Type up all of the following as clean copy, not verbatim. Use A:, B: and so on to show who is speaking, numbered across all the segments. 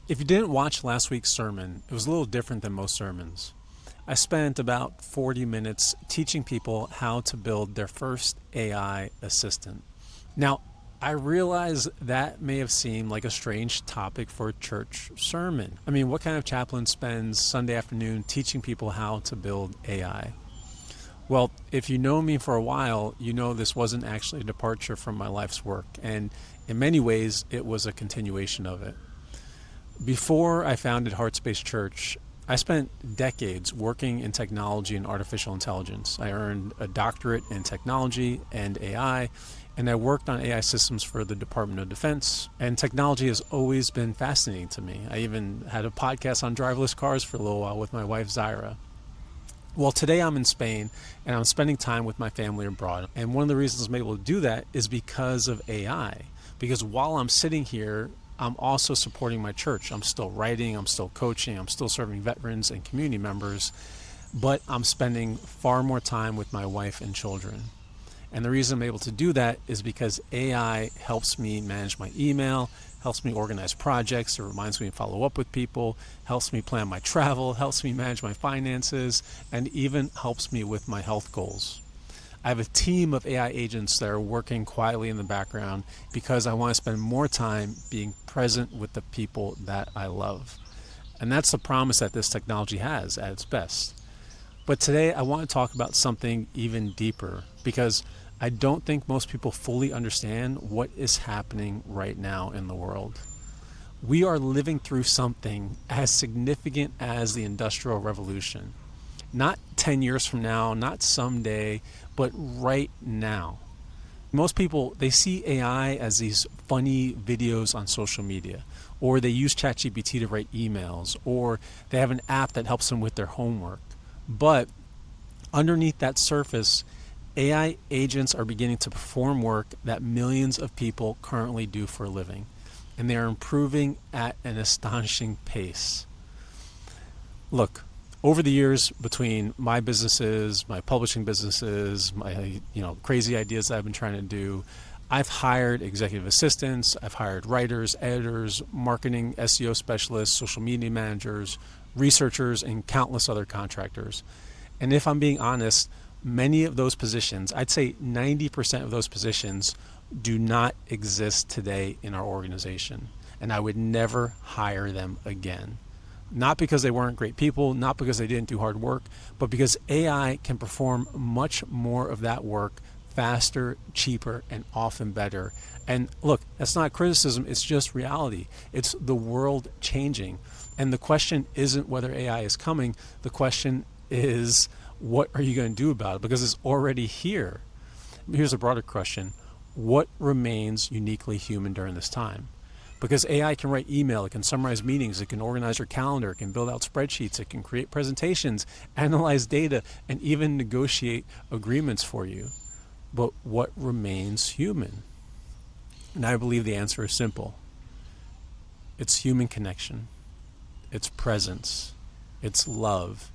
A: If you didn't watch last week's sermon, it was a little different than most sermons. I spent about 40 minutes teaching people how to build their first AI assistant. Now, I realize that may have seemed like a strange topic for a church sermon. I mean, what kind of chaplain spends Sunday afternoon teaching people how to build AI? Well, if you know me for a while, you know this wasn't actually a departure from my life's work, and in many ways, it was a continuation of it. Before I founded Heartspace Church, I spent decades working in technology and artificial intelligence. I earned a doctorate in technology and AI, and I worked on AI systems for the Department of Defense. And technology has always been fascinating to me. I even had a podcast on driverless cars for a little while with my wife, Zaira. Well, today I'm in Spain, and I'm spending time with my family abroad. And one of the reasons I'm able to do that is because of AI. Because while I'm sitting here, I'm also supporting my church. I'm still writing, I'm still coaching, I'm still serving veterans and community members, but I'm spending far more time with my wife and children. And the reason I'm able to do that is because AI helps me manage my email, helps me organize projects, it reminds me to follow up with people, helps me plan my travel, helps me manage my finances, and even helps me with my health goals. I have a team of AI agents that are working quietly in the background because I want to spend more time being present with the people that I love. And that's the promise that this technology has at its best. But today I want to talk about something even deeper because I don't think most people fully understand what is happening right now in the world. We are living through something as significant as the Industrial Revolution. Not 10 years from now, not someday, but right now. Most people, they see AI as these funny videos on social media, or they use ChatGPT to write emails, or they have an app that helps them with their homework. But underneath that surface, AI agents are beginning to perform work that millions of people currently do for a living, and they are improving at an astonishing pace. Look, over the years, between my businesses, my publishing businesses, my crazy ideas that I've been trying to do, I've hired executive assistants, I've hired writers, editors, marketing, SEO specialists, social media managers, researchers, and countless other contractors. And if I'm being honest, many of those positions, I'd say 90% of those positions, do not exist today in our organization. And I would never hire them again. Not because they weren't great people, not because they didn't do hard work, but because AI can perform much more of that work faster, cheaper, and often better. And look, that's not criticism, it's just reality. It's the world changing. And the question isn't whether AI is coming, the question is, what are you going to do about it? Because it's already here. Here's a broader question. What remains uniquely human during this time? Because AI can write email, it can summarize meetings, it can organize your calendar, it can build out spreadsheets, it can create presentations, analyze data, and even negotiate agreements for you. But what remains human? And I believe the answer is simple. It's human connection. It's presence. It's love,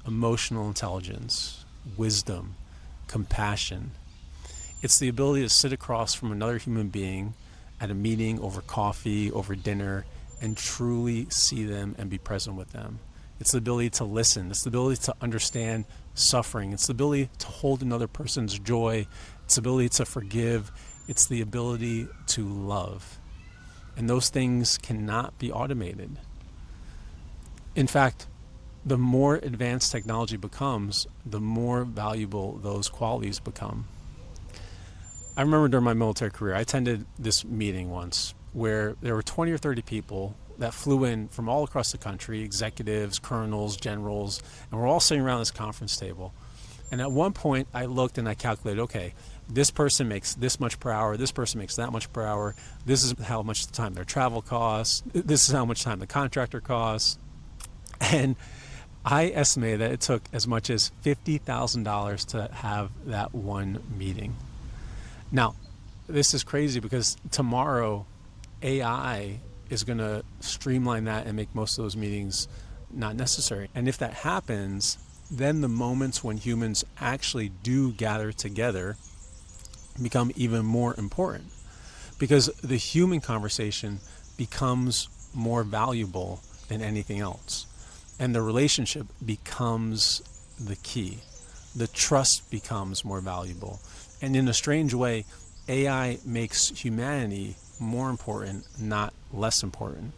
A: emotional intelligence, wisdom, compassion. It's the ability to sit across from another human being at a meeting, over coffee, over dinner, and truly see them and be present with them. It's the ability to listen. It's the ability to understand suffering. It's the ability to hold another person's joy. It's the ability to forgive. It's the ability to love. And those things cannot be automated. In fact, the more advanced technology becomes, the more valuable those qualities become. I remember during my military career, I attended this meeting once where there were 20 or 30 people that flew in from all across the country, executives, colonels, generals, and we're all sitting around this conference table. And at one point, I looked and I calculated, okay, this person makes this much per hour, this person makes that much per hour, this is how much time their travel costs, this is how much time the contractor costs. And I estimated that it took as much as $50,000 to have that one meeting. Now, this is crazy because tomorrow AI is going to streamline that and make most of those meetings not necessary. And if that happens, then the moments when humans actually do gather together become even more important, because the human conversation becomes more valuable than anything else. And the relationship becomes the key. The trust becomes more valuable. And in a strange way, AI makes humanity more important, not less important.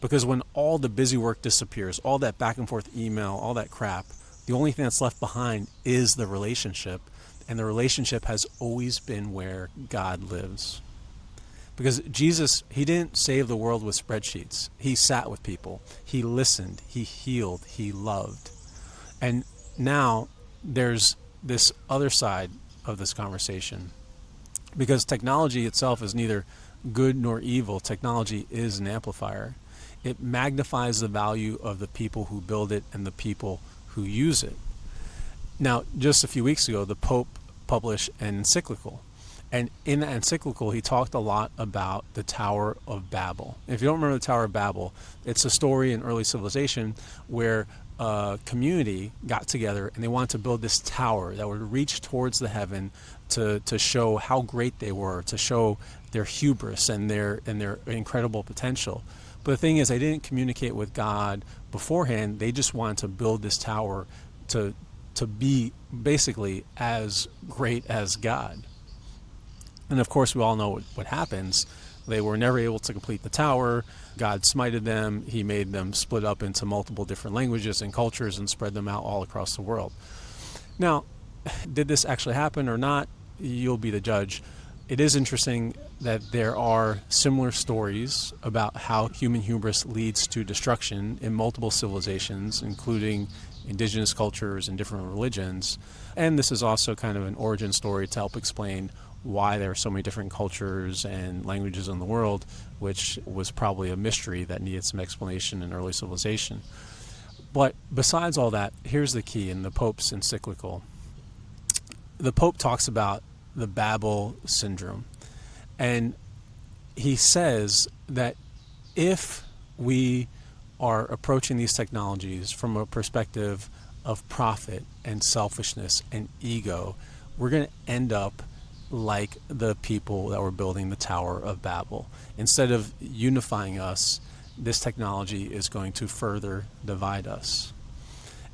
A: Because when all the busy work disappears, all that back and forth email, all that crap, the only thing that's left behind is the relationship. And the relationship has always been where God lives. Because Jesus, he didn't save the world with spreadsheets. He sat with people. He listened. He healed. He loved. And now there's this other side of this conversation. Because technology itself is neither good nor evil. Technology is an amplifier. It magnifies the value of the people who build it and the people who use it. Now, just a few weeks ago, the Pope published an encyclical. And in that encyclical, he talked a lot about the Tower of Babel. If you don't remember the Tower of Babel, it's a story in early civilization where a community got together and they wanted to build this tower that would reach towards the heaven to show how great they were, to show their hubris and their incredible potential. But the thing is, they didn't communicate with God beforehand. They just wanted to build this tower to be basically as great as God. And of course, we all know what happens. They were never able to complete the tower. God smited them. He made them split up into multiple different languages and cultures and spread them out all across the world. Now, did this actually happen or not? You'll be the judge. It is interesting that there are similar stories about how human hubris leads to destruction in multiple civilizations, including indigenous cultures and different religions. And this is also kind of an origin story to help explain why there are so many different cultures and languages in the world, which was probably a mystery that needed some explanation in early civilization. But besides all that, here's the key in the Pope's encyclical. The Pope talks about the Babel Syndrome. And he says that if we are approaching these technologies from a perspective of profit and selfishness and ego, we're going to end up like the people that were building the Tower of Babel. Instead of unifying us, this technology is going to further divide us.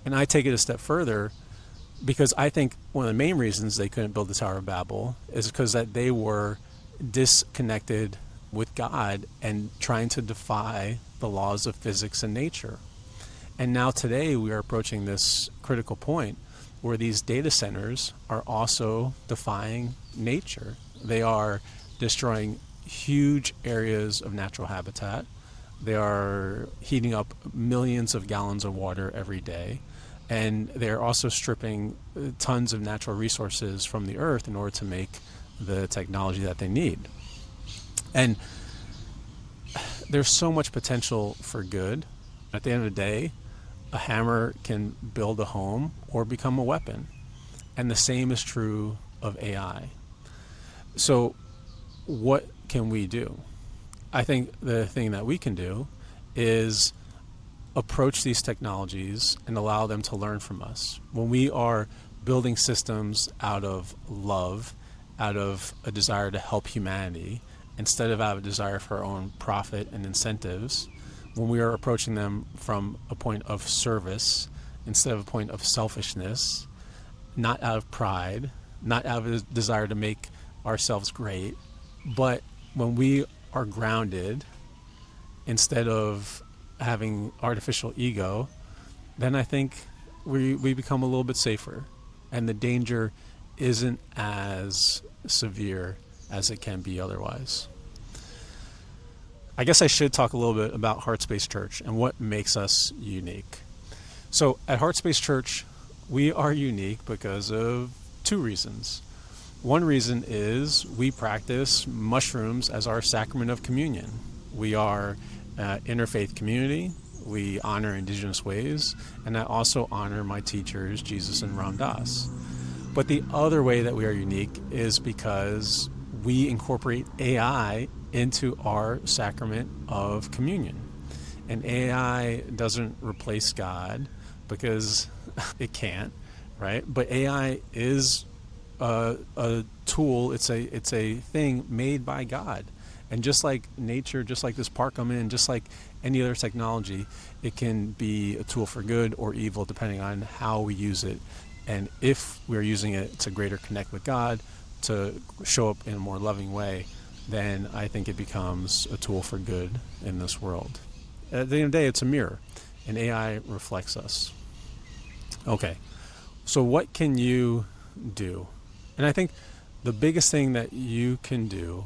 A: And I take it a step further because I think one of the main reasons they couldn't build the Tower of Babel is because that they were disconnected with God and trying to defy the laws of physics and nature. And now today we are approaching this critical point where these data centers are also defying nature. They are destroying huge areas of natural habitat. They are heating up millions of gallons of water every day. And they're also stripping tons of natural resources from the earth in order to make the technology that they need. And there's so much potential for good. At the end of the day, a hammer can build a home or become a weapon. And the same is true of AI. So what can we do? I think the thing that we can do is approach these technologies and allow them to learn from us. When we are building systems out of love, out of a desire to help humanity, instead of out of a desire for our own profit and incentives, when we are approaching them from a point of service instead of a point of selfishness, not out of pride, not out of a desire to make ourselves great, but when we are grounded instead of having artificial ego, then I think we become a little bit safer, and the danger isn't as severe as it can be otherwise. I guess I should talk a little bit about Heartspace Church and what makes us unique. So at Heartspace Church, we are unique because of two reasons. One reason is we practice mushrooms as our sacrament of communion. We are an interfaith community. We honor indigenous ways, and I also honor my teachers, Jesus and Ram Dass. But the other way that we are unique is because we incorporate AI into our sacrament of communion. And AI doesn't replace God because it can't, right? But AI is a tool. It's a thing made by God, And just like nature, just like this park I'm in, just like any other technology, it can be a tool for good or evil depending on how we use it. And if we're using it to greater connect with God, to show up in a more loving way, then I think it becomes a tool for good in this world. At the end of the day, it's a mirror, and AI reflects us. Okay, so what can you do? And I think the biggest thing that you can do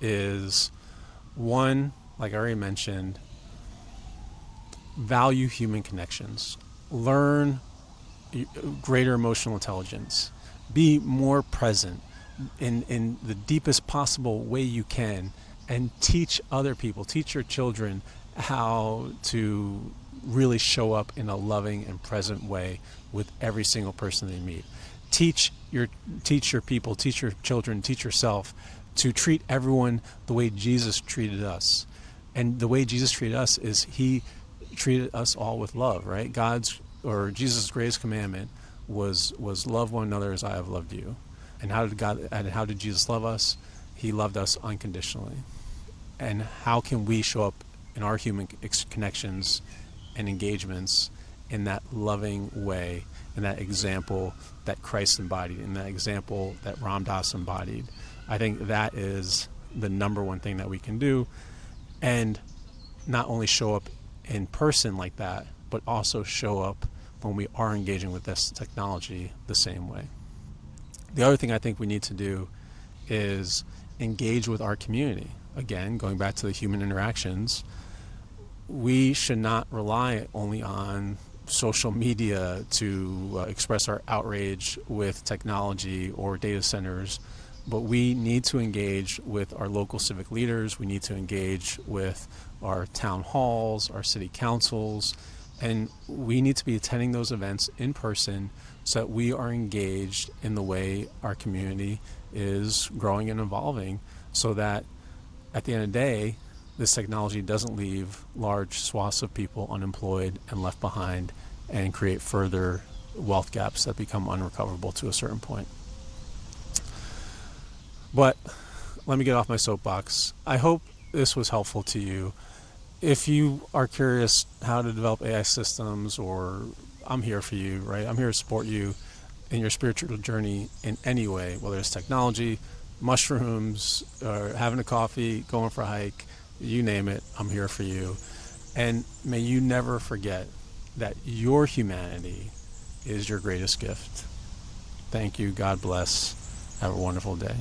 A: is, one, like I already mentioned, value human connections. Learn greater emotional intelligence. Be more present in the deepest possible way you can, and teach other people, teach your children how to really show up in a loving and present way with every single person they meet. Teach your people, teach your children, teach yourself to treat everyone the way Jesus treated us. And the way Jesus treated us is he treated us all with love, right? Jesus' greatest commandment was love one another as I have loved you. And how did Jesus love us? He loved us unconditionally. And how can we show up in our human connections and engagements in that loving way, in that example that Christ embodied, in that example that Ram Dass embodied? I think that is the number one thing that we can do, and not only show up in person like that, but also show up when we are engaging with this technology the same way. The other thing I think we need to do is engage with our community. Again, going back to the human interactions, we should not rely only on social media to express our outrage with technology or data centers, but we need to engage with our local civic leaders. We need to engage with our town halls, our city councils, and we need to be attending those events in person so that we are engaged in the way our community is growing and evolving, so that at the end of the day, this technology doesn't leave large swaths of people unemployed and left behind and create further wealth gaps that become unrecoverable to a certain point. But let me get off my soapbox. I hope this was helpful to you. If you are curious how to develop AI systems, or I'm here for you, right? I'm here to support you in your spiritual journey in any way, whether it's technology, mushrooms, or having a coffee, going for a hike, you name it, I'm here for you. And may you never forget that your humanity is your greatest gift. Thank you. God bless. Have a wonderful day.